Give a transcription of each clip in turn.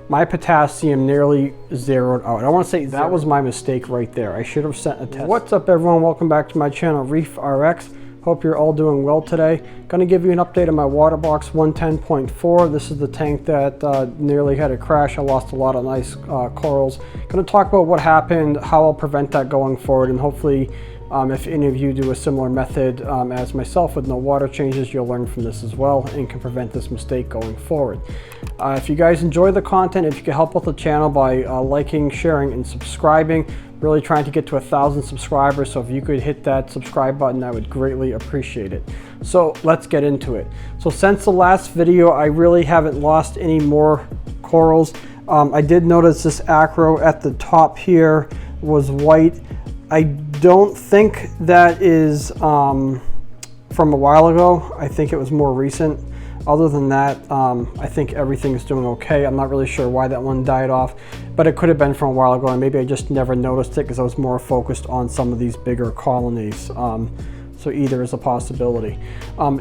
my potassium nearly zeroed out. I want to say that was my mistake right there. I should have sent a test. What's up everyone, welcome back to my channel Reef RX. Hope you're all doing well today. Going to give you an update on my water box 110.4. This is the tank that nearly had a crash. I lost a lot of nice corals. Going to talk about what happened, how I'll prevent that going forward, and hopefully if any of you do a similar method as myself with no water changes, you'll learn from this as well and can prevent this mistake going forward. If you guys enjoy the content, if you can help out the channel by liking, sharing, and subscribing, really trying to get to 1,000 subscribers, so if you could hit that subscribe button, I would greatly appreciate it. So let's get into it. So since the last video, I really haven't lost any more corals. I did notice this acro at the top here was white. I don't think that is from a while ago. I think it was more recent. Other than that, I think everything's doing okay. I'm not really sure why that one died off, but it could have been from a while ago, and maybe I just never noticed it because I was more focused on some of these bigger colonies. So either is a possibility.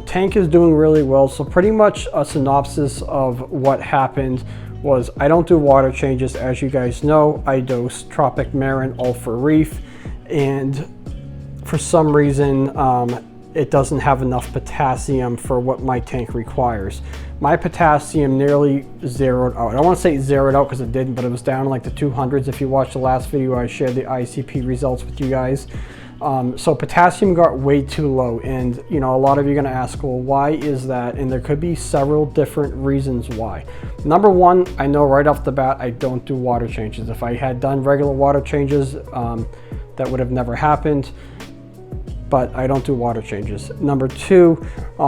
Tank is doing really well. So pretty much a synopsis of what happened was I don't do water changes, as you guys know. I dose Tropic Marin all for Reef, and for some reason it doesn't have enough potassium for what my tank requires. My potassium nearly zeroed out. I don't want to say zeroed out because it didn't, but it was down in like the 200s. If you watched the last video, I shared the ICP results with you guys. So potassium got way too low, and you know, a lot of you are going to ask, well, why is that? And there could be several different reasons why. Number one, I know right off the bat I don't do water changes. If I had done regular water changes, that would have never happened, but I don't do water changes. Number two,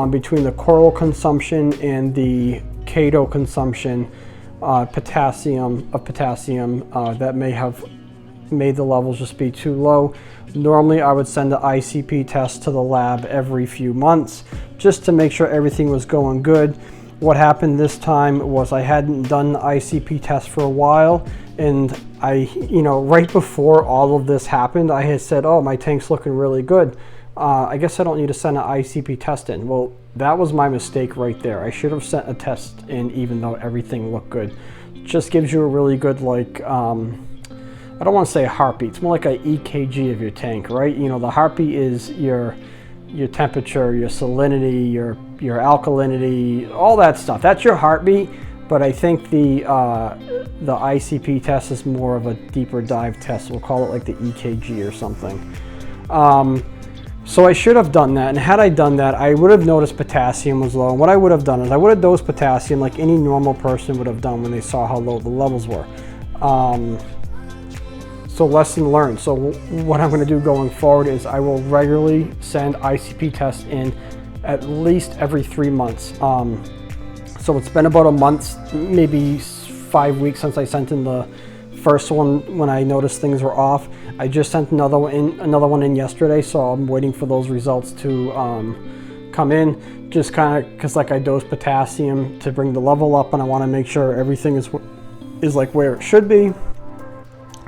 between the coral consumption and the chaeto consumption, potassium, that may have made the levels just be too low. Normally I would send an ICP test to the lab every few months just to make sure everything was going good. What happened this time was I hadn't done the ICP test for a while, and right before all of this happened, I had said, oh, my tank's looking really good. I guess I don't need to send an ICP test in. Well, that was my mistake right there. I should have sent a test in even though everything looked good. Just gives you a really good, like, I don't want to say a heartbeat. It's more like an EKG of your tank, right? You know, the heartbeat is your temperature, your salinity, your alkalinity, all that stuff. That's your heartbeat. But I think the ICP test is more of a deeper dive test. We'll call it like the EKG or something. So I should have done that, and had I done that, I would have noticed potassium was low. And what I would have done is I would have dosed potassium like any normal person would have done when they saw how low the levels were. So lesson learned. So what I'm going to do going forward is I will regularly send ICP tests in at least every 3 months. So it's been about a month, maybe 5 weeks since I sent in the first one when I noticed things were off. I just sent another one in yesterday, so I'm waiting for those results to come in. Just kind of because like I dose potassium to bring the level up, and I want to make sure everything is like where it should be.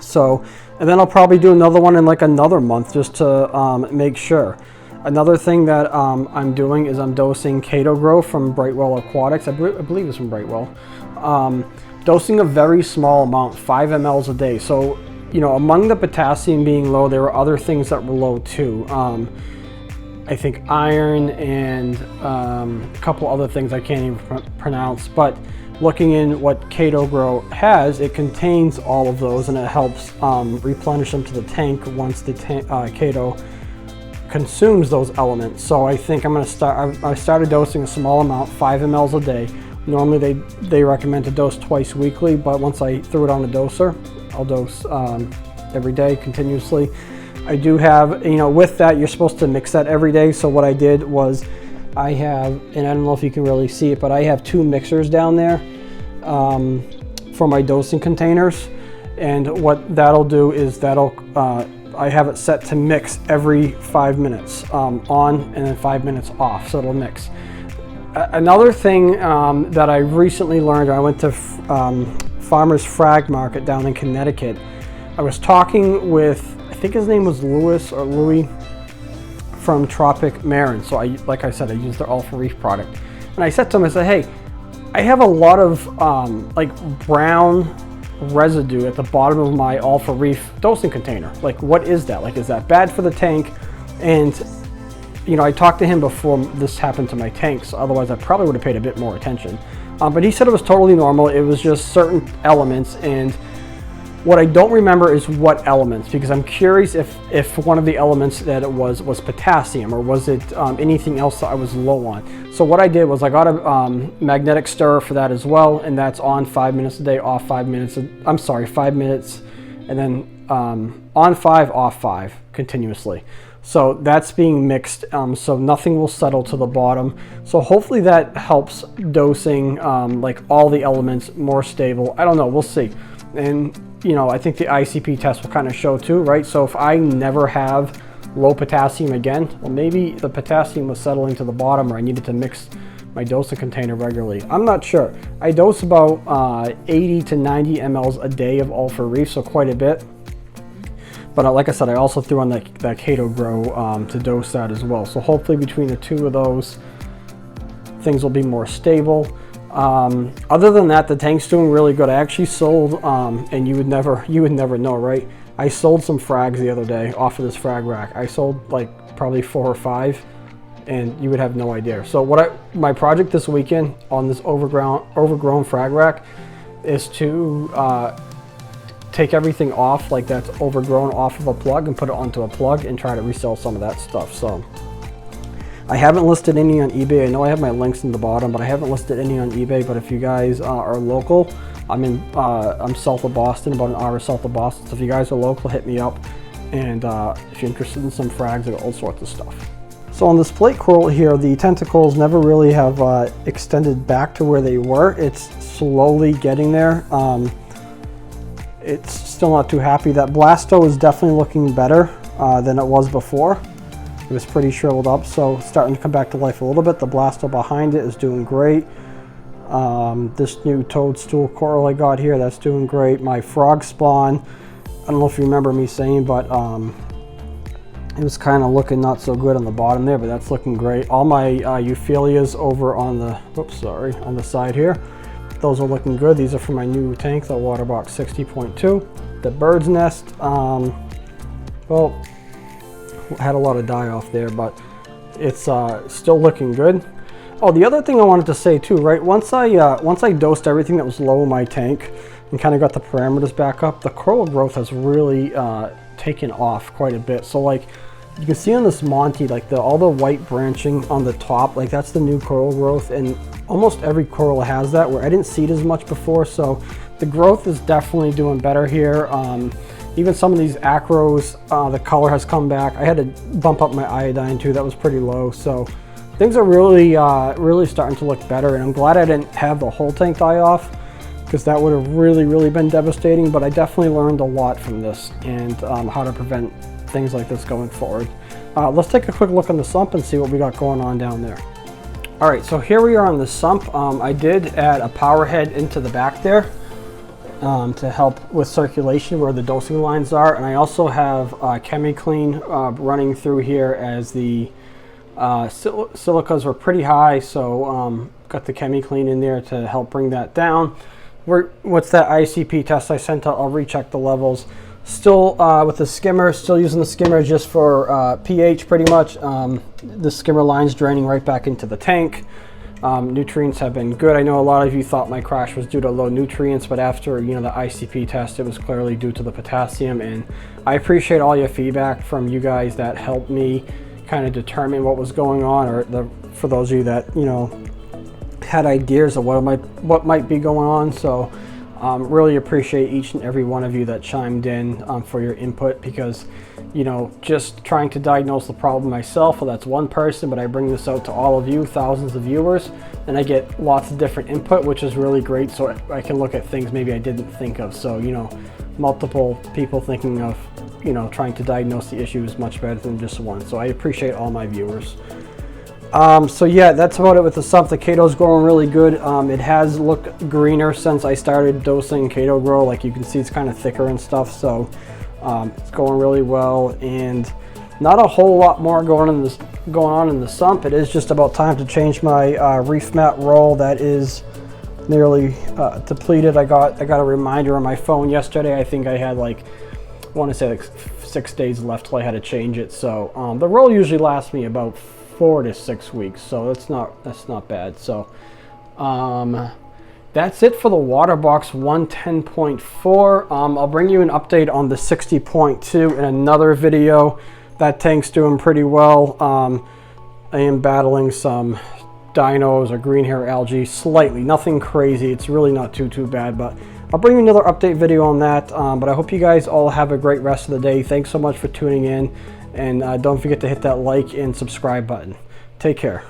So, and then I'll probably do another one in like another month just to make sure. Another thing that I'm doing is I'm dosing Chaeto Grow from Brightwell Aquatics. I believe it's from Brightwell. Dosing a very small amount, 5 mLs a day. So, you know, among the potassium being low, there were other things that were low too. I think iron and a couple other things I can't even pronounce. But looking in what Chaeto Grow has, it contains all of those, and it helps replenish them to the tank once the Chaeto consumes those elements. So I think I'm going to start, I started dosing a small amount, 5 mLs a day. Normally they recommend to dose twice weekly, but once I threw it on a doser, I'll dose every day continuously. I do have, you know, with that, you're supposed to mix that every day. So what I did was I have, and I don't know if you can really see it, but I have 2 mixers down there for my dosing containers. And what that'll do is I have it set to mix every 5 minutes on, and then 5 minutes off, so it'll mix. Another thing that I recently learned, I went to Farmer's Frag Market down in Connecticut. I was talking with, I think his name was Louis from Tropic Marin. So like I said, I use their All for Reef product. And I said to him, I said, hey, I have a lot of like brown residue at the bottom of my Alpha Reef dosing container. Like, what is that? Like, is that bad for the tank? And you know, I talked to him before this happened to my tanks, otherwise I probably would have paid a bit more attention. But he said it was totally normal. It was just certain elements, and what I don't remember is what elements, because I'm curious if one of the elements that it was potassium, or was it anything else that I was low on. So what I did was I got a magnetic stirrer for that as well, and that's on 5 minutes a day, off 5 minutes. I'm sorry, 5 minutes, and then on 5, off 5 continuously. So that's being mixed, so nothing will settle to the bottom. So hopefully that helps dosing, like all the elements more stable. I don't know, we'll see. And you know, I think the ICP test will kind of show too, right? So if I never have low potassium again, well, maybe the potassium was settling to the bottom, or I needed to mix my dosing container regularly. I'm not sure. I dose about 80 to 90 mLs a day of Alpha Reef, so quite a bit. But like I said, I also threw on that Keto Grow to dose that as well. So hopefully between the two of those, things will be more stable. Other than that, the tank's doing really good. I actually sold, and you would never know, right? I sold some frags the other day off of this frag rack. I sold like probably 4 or 5, and you would have no idea. So my project this weekend on this overgrown frag rack is to take everything off, like that's overgrown, off of a plug, and put it onto a plug and try to resell some of that stuff. So I haven't listed any on eBay. I know I have my links in the bottom, but I haven't listed any on eBay. But if you guys are local, I'm south of Boston, about an hour south of Boston. So if you guys are local, hit me up. And if you're interested in some frags, I got all sorts of stuff. So on this plate coral here, the tentacles never really have extended back to where they were. It's slowly getting there. It's still not too happy. That blasto is definitely looking better than it was before. It was pretty shriveled up, so starting to come back to life a little bit. The blasto behind it is doing great. This new toadstool coral I got here, that's doing great. My frog spawn, I don't know if you remember me saying, but it was kind of looking not so good on the bottom there, but that's looking great. All my euphyllias over on the, on the side here, those are looking good. These are for my new tank, the Waterbox 60.2. The bird's nest, well, had a lot of die off there, but it's still looking good. Oh, the other thing I wanted to say too, right? Once I dosed everything that was low in my tank and kind of got the parameters back up, the coral growth has really taken off quite a bit. So like you can see on this Monty, like all the white branching on the top, like that's the new coral growth, and almost every coral has that, where I didn't see it as much before. So the growth is definitely doing better here. Even some of these acros, the color has come back. I had to bump up my iodine too, that was pretty low. So things are really, really starting to look better, and I'm glad I didn't have the whole tank die off, because that would have really been devastating. But I definitely learned a lot from this, and how to prevent things like this going forward. Let's take a quick look on the sump and see what we got going on down there. All right, so here we are on the sump. I did add a power head into the back there to help with circulation where the dosing lines are, and I also have chemi-clean running through here, as the silicas were pretty high, so got the chemi-clean in there to help bring that down. What's that ICP test I sent out? I'll recheck the levels. Still with the skimmer, still using the skimmer just for pH pretty much. The skimmer line's draining right back into the tank. Nutrients have been good. I know a lot of you thought my crash was due to low nutrients, but after the ICP test, it was clearly due to the potassium. And I appreciate all your feedback from you guys that helped me kind of determine what was going on, or for those of you that had ideas of what might be going on. So really appreciate each and every one of you that chimed in for your input, because just trying to diagnose the problem myself, well, that's one person, but I bring this out to all of you, thousands of viewers, and I get lots of different input, which is really great, so I can look at things maybe I didn't think of. So multiple people thinking of trying to diagnose the issue is much better than just one. So I appreciate all my viewers. So yeah, that's about it with the sump. The Kato's growing really good. It has looked greener since I started dosing Keto Grow. Like you can see, it's kind of thicker and stuff. So it's going really well, and not a whole lot more going on in the sump. It is just about time to change my reef mat roll. That is nearly depleted. I got a reminder on my phone yesterday. I think I had like, I want to say like 6 days left till I had to change it. So the roll usually lasts me about 4 to 6 weeks, so that's not bad. So that's it for the water box 110.4. I'll bring you an update on the 60.2 in another video. That tank's doing pretty well. I am battling some dinos or green hair algae slightly, nothing crazy. It's really not too bad, but I'll bring you another update video on that. But I hope you guys all have a great rest of the day. Thanks so much for tuning in, and don't forget to hit that like and subscribe button. Take care.